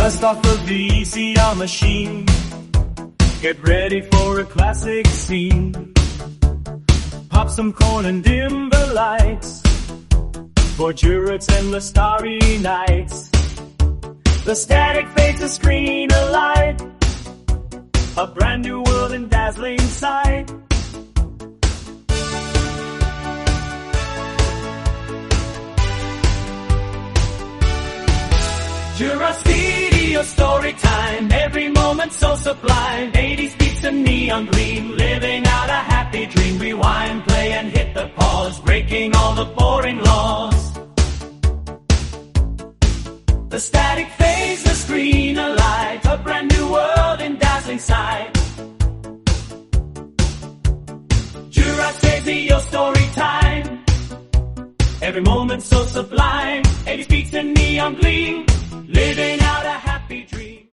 Dust off the VCR machine. Get ready for a classic scene. Pop some corn and dim the lights for Gerard's endless starry nights. The static fades, the screen alight. A brand new world in dazzling sight. Gerard's video story time. Every moment so sublime. 80s beats and neon green. Living out a happy dream. Rewind, play and hit the pause. Breaking all the boring laws. The static fades, the screen alight. A brand new world in dazzling sight. Gerard's video story time. Every moment so sublime. 80s beats and neon gleam. Living out a happy dream.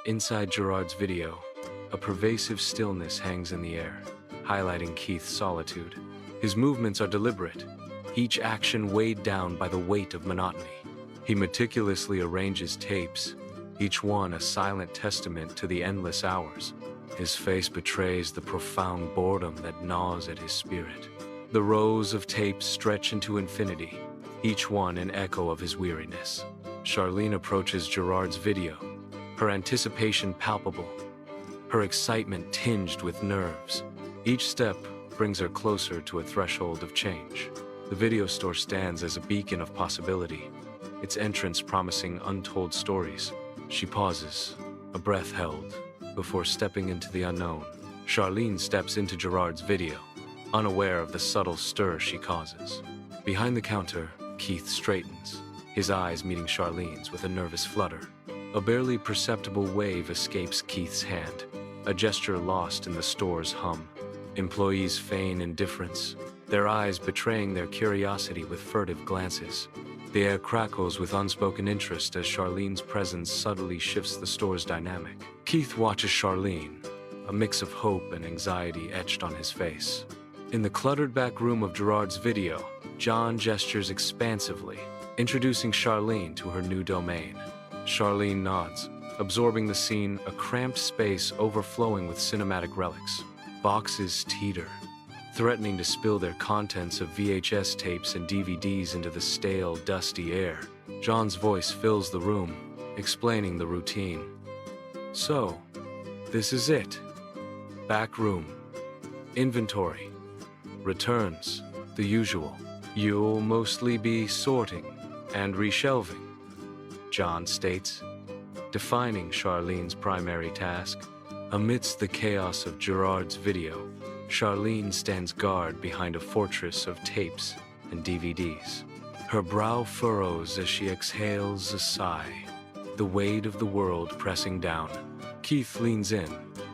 Inside Gerard's video, a pervasive stillness hangs in the air, highlighting Keith's solitude. His movements are deliberate, each action weighed down by the weight of monotony. He meticulously arranges tapes, each one a silent testament to the endless hours. His face betrays the profound boredom that gnaws at his spirit. The rows of tapes stretch into infinity, each one an echo of his weariness. Charlene approaches Gerard's video, her anticipation palpable, her excitement tinged with nerves. Each step brings her closer to a threshold of change. The video store stands as a beacon of possibility, its entrance promising untold stories. She pauses, a breath held, before stepping into the unknown. Charlene steps into Gerard's video, unaware of the subtle stir she causes. Behind the counter, Keith straightens, his eyes meeting Charlene's with a nervous flutter. A barely perceptible wave escapes Keith's hand, a gesture lost in the store's hum. Employees feign indifference, their eyes betraying their curiosity with furtive glances. The air crackles with unspoken interest as Charlene's presence subtly shifts the store's dynamic. Keith watches Charlene, a mix of hope and anxiety etched on his face. In the cluttered back room of Gerard's video, John gestures expansively, introducing Charlene to her new domain. Charlene nods, absorbing the scene, a cramped space overflowing with cinematic relics. Boxes teeter, threatening to spill their contents of VHS tapes and DVDs into the stale, dusty air. John's voice fills the room, explaining the routine. So, this is it. Back room. Inventory. Returns. The usual. You'll mostly be sorting and reshelving, John states, defining Charlene's primary task. Amidst the chaos of Gerard's video, Charlene stands guard behind a fortress of tapes and DVDs. Her brow furrows as she exhales a sigh, the weight of the world pressing down. Keith leans in,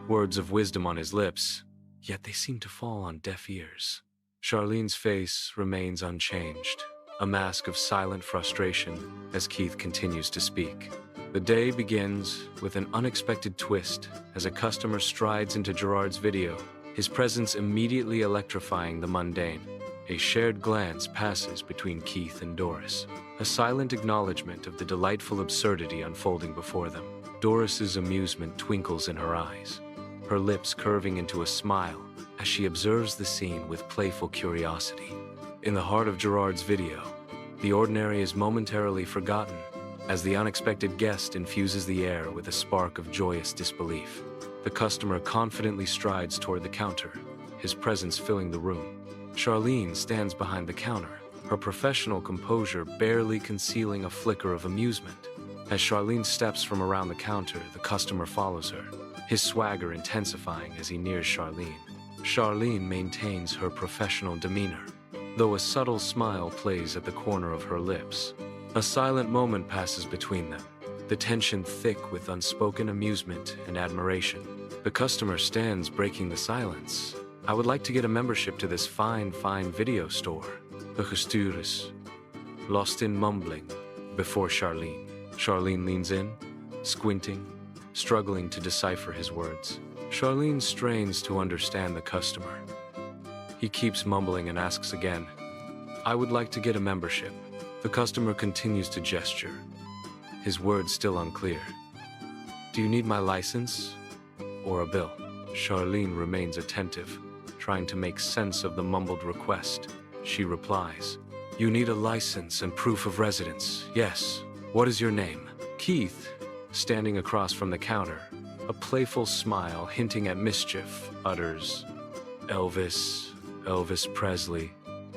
words of wisdom on his lips, yet they seem to fall on deaf ears. Charlene's face remains unchanged, a mask of silent frustration as Keith continues to speak. The day begins with an unexpected twist as a customer strides into Gerard's video, his presence immediately electrifying the mundane. A shared glance passes between Keith and Doris, a silent acknowledgement of the delightful absurdity unfolding before them. Doris's amusement twinkles in her eyes, her lips curving into a smile as she observes the scene with playful curiosity. In the heart of Gerard's video, the ordinary is momentarily forgotten as the unexpected guest infuses the air with a spark of joyous disbelief. The customer confidently strides toward the counter, his presence filling the room. Charlene stands behind the counter, her professional composure barely concealing a flicker of amusement. As Charlene steps from around the counter, the customer follows her, his swagger intensifying as he nears Charlene. Charlene maintains her professional demeanor, though a subtle smile plays at the corner of her lips. A silent moment passes between them, the tension thick with unspoken amusement and admiration. The customer stands breaking the silence. I would like to get a membership to this fine video store. The gestuurd, lost in mumbling, before Charlene. Charlene leans in, squinting, struggling to decipher his words. Charlene strains to understand the customer. He keeps mumbling and asks again, I would like to get a membership. The customer continues to gesture, his words still unclear. Do you need my license or a bill? Charlene remains attentive, trying to make sense of the mumbled request. She replies, you need a license and proof of residence. Yes. What is your name? Keith, standing across from the counter, a playful smile hinting at mischief, utters, Elvis Presley.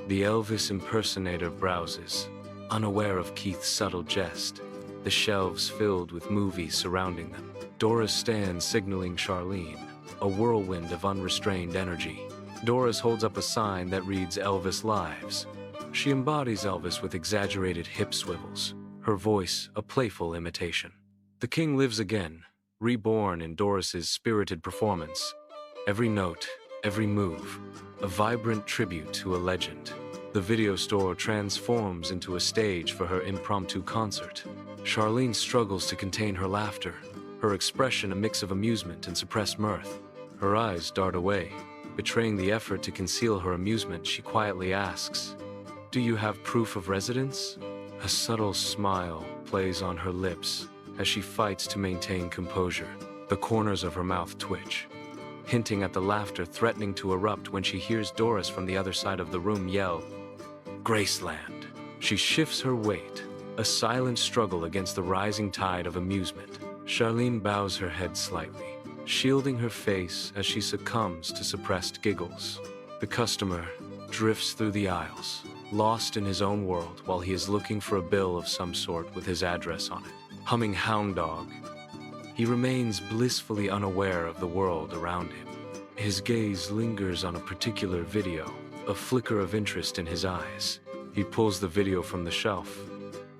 The Elvis impersonator browses, unaware of Keith's subtle jest, the shelves filled with movies surrounding them. Doris stands signaling Charlene, a whirlwind of unrestrained energy. Doris holds up a sign that reads Elvis Lives. She embodies Elvis with exaggerated hip swivels, her voice a playful imitation. The king lives again, reborn in Doris's spirited performance. Every note, every move, a vibrant tribute to a legend. The video store transforms into a stage for her impromptu concert. Charlene struggles to contain her laughter, her expression a mix of amusement and suppressed mirth. Her eyes dart away. Betraying the effort to conceal her amusement, she quietly asks, do you have proof of residence? A subtle smile plays on her lips as she fights to maintain composure. The corners of her mouth twitch, hinting at the laughter threatening to erupt when she hears Doris from the other side of the room yell, Graceland. She shifts her weight, a silent struggle against the rising tide of amusement. Charlene bows her head slightly, shielding her face as she succumbs to suppressed giggles. The customer drifts through the aisles, lost in his own world while he is looking for a bill of some sort with his address on it. Humming Hound Dog, he remains blissfully unaware of the world around him. His gaze lingers on a particular video, a flicker of interest in his eyes. He pulls the video from the shelf,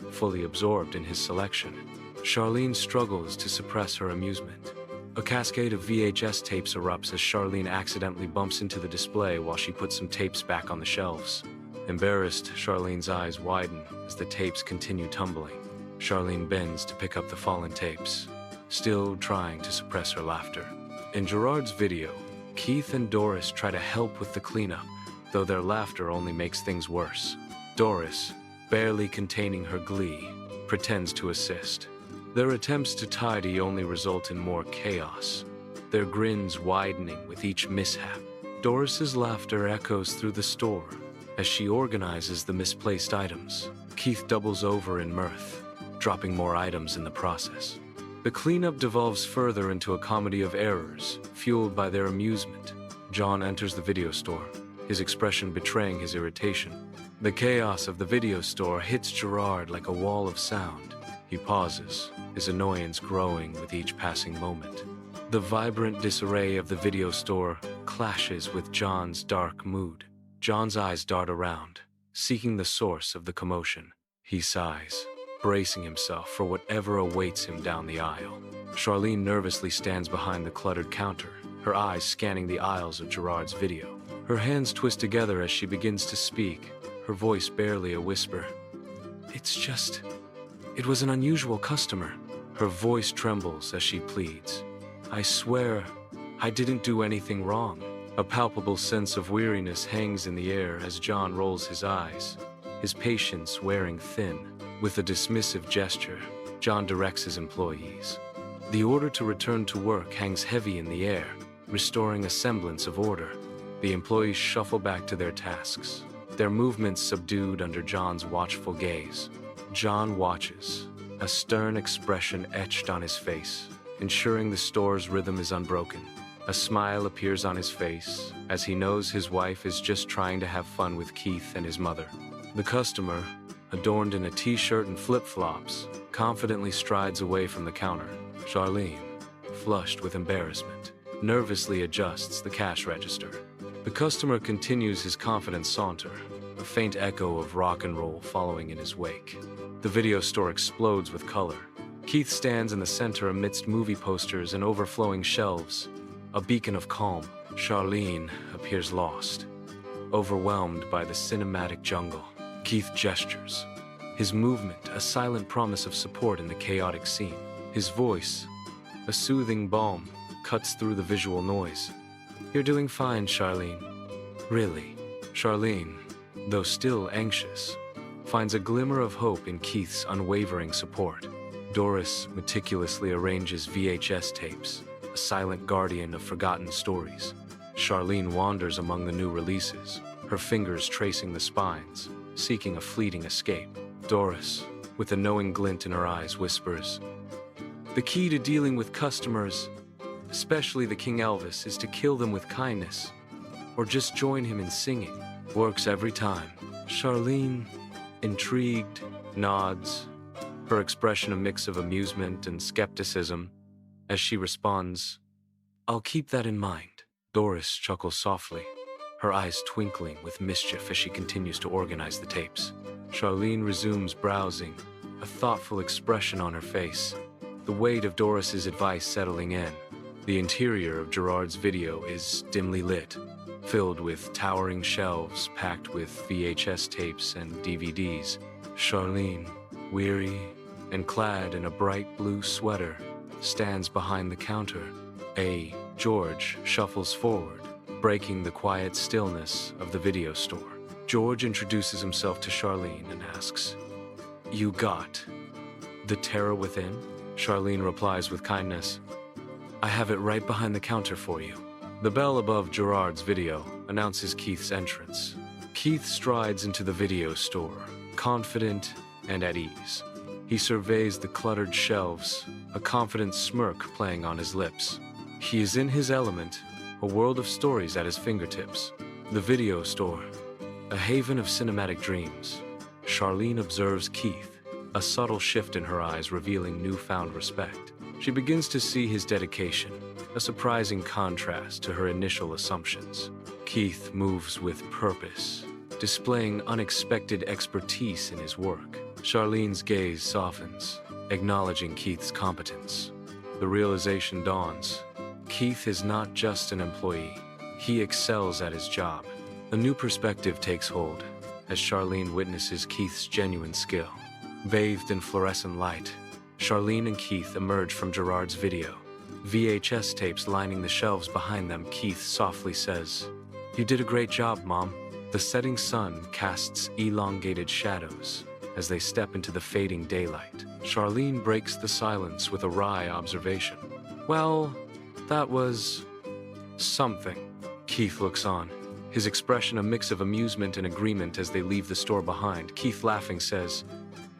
fully absorbed in his selection. Charlene struggles to suppress her amusement. A cascade of VHS tapes erupts as Charlene accidentally bumps into the display while she puts some tapes back on the shelves. Embarrassed, Charlene's eyes widen as the tapes continue tumbling. Charlene bends to pick up the fallen tapes, still trying to suppress her laughter. In Gerard's video, Keith and Doris try to help with the cleanup, though their laughter only makes things worse. Doris, barely containing her glee, pretends to assist. Their attempts to tidy only result in more chaos, their grins widening with each mishap. Doris's laughter echoes through the store as she organizes the misplaced items. Keith doubles over in mirth, dropping more items in the process. The cleanup devolves further into a comedy of errors, fueled by their amusement. John enters the video store, his expression betraying his irritation. The chaos of the video store hits Gerard like a wall of sound. He pauses, his annoyance growing with each passing moment. The vibrant disarray of the video store clashes with John's dark mood. John's eyes dart around, seeking the source of the commotion. He sighs, bracing himself for whatever awaits him down the aisle. Charlene nervously stands behind the cluttered counter, her eyes scanning the aisles of Gerard's video. Her hands twist together as she begins to speak, her voice barely a whisper. It was an unusual customer. Her voice trembles as she pleads. I swear, I didn't do anything wrong. A palpable sense of weariness hangs in the air as John rolls his eyes, his patience wearing thin. With a dismissive gesture, John directs his employees. The order to return to work hangs heavy in the air, restoring a semblance of order. The employees shuffle back to their tasks, their movements subdued under John's watchful gaze. John watches, a stern expression etched on his face, ensuring the store's rhythm is unbroken. A smile appears on his face, as he knows his wife is just trying to have fun with Keith and his mother. The customer, adorned in a t-shirt and flip-flops, confidently strides away from the counter. Charlene, flushed with embarrassment, nervously adjusts the cash register. The customer continues his confident saunter, a faint echo of rock and roll following in his wake. The video store explodes with color. Keith stands in the center amidst movie posters and overflowing shelves, a beacon of calm. Charlene appears lost, overwhelmed by the cinematic jungle. Keith gestures, his movement a silent promise of support in the chaotic scene. His voice, a soothing balm, cuts through the visual noise. You're doing fine, Charlene. Really. Charlene, though still anxious, finds a glimmer of hope in Keith's unwavering support. Doris meticulously arranges VHS tapes, a silent guardian of forgotten stories. Charlene wanders among the new releases, her fingers tracing the spines, seeking a fleeting escape. Doris, with a knowing glint in her eyes, whispers, "The key to dealing with customers, especially the King Elvis, is to kill them with kindness, or just join him in singing. Works every time." Charlene, intrigued, nods, her expression a mix of amusement and skepticism, as she responds, "I'll keep that in mind." Doris chuckles softly, her eyes twinkling with mischief as she continues to organize the tapes. Charlene resumes browsing, a thoughtful expression on her face, the weight of Doris's advice settling in. The interior of Gerard's video is dimly lit, filled with towering shelves packed with VHS tapes and DVDs. Charlene, weary and clad in a bright blue sweater, stands behind the counter. George shuffles forward, breaking the quiet stillness of the video store. George introduces himself to Charlene and asks, "You got the Terror Within?" Charlene replies with kindness, "I have it right behind the counter for you." The bell above Gerard's video announces Keith's entrance. Keith strides into the video store, confident and at ease. He surveys the cluttered shelves, a confident smirk playing on his lips. He is in his element, a world of stories at his fingertips. The video store, a haven of cinematic dreams. Charlene observes Keith, a subtle shift in her eyes revealing newfound respect. She begins to see his dedication, a surprising contrast to her initial assumptions. Keith moves with purpose, displaying unexpected expertise in his work. Charlene's gaze softens, acknowledging Keith's competence. The realization dawns. Keith is not just an employee. He excels at his job. A new perspective takes hold as Charlene witnesses Keith's genuine skill. Bathed in fluorescent light, Charlene and Keith emerge from Gerard's video. VHS tapes lining the shelves behind them. Keith softly says, "You did a great job, Mom." The setting sun casts elongated shadows as they step into the fading daylight. Charlene breaks the silence with a wry observation. "Well, that was something." Keith looks on, his expression a mix of amusement and agreement as they leave the store behind. Keith, laughing, says,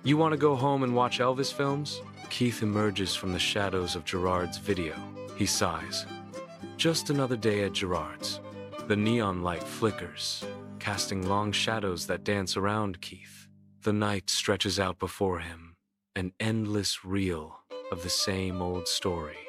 "You want to go home and watch Elvis films?" Keith emerges from the shadows of Gerard's video. He sighs. Just another day at Gerard's. The neon light flickers, casting long shadows that dance around Keith. The night stretches out before him, an endless reel of the same old story.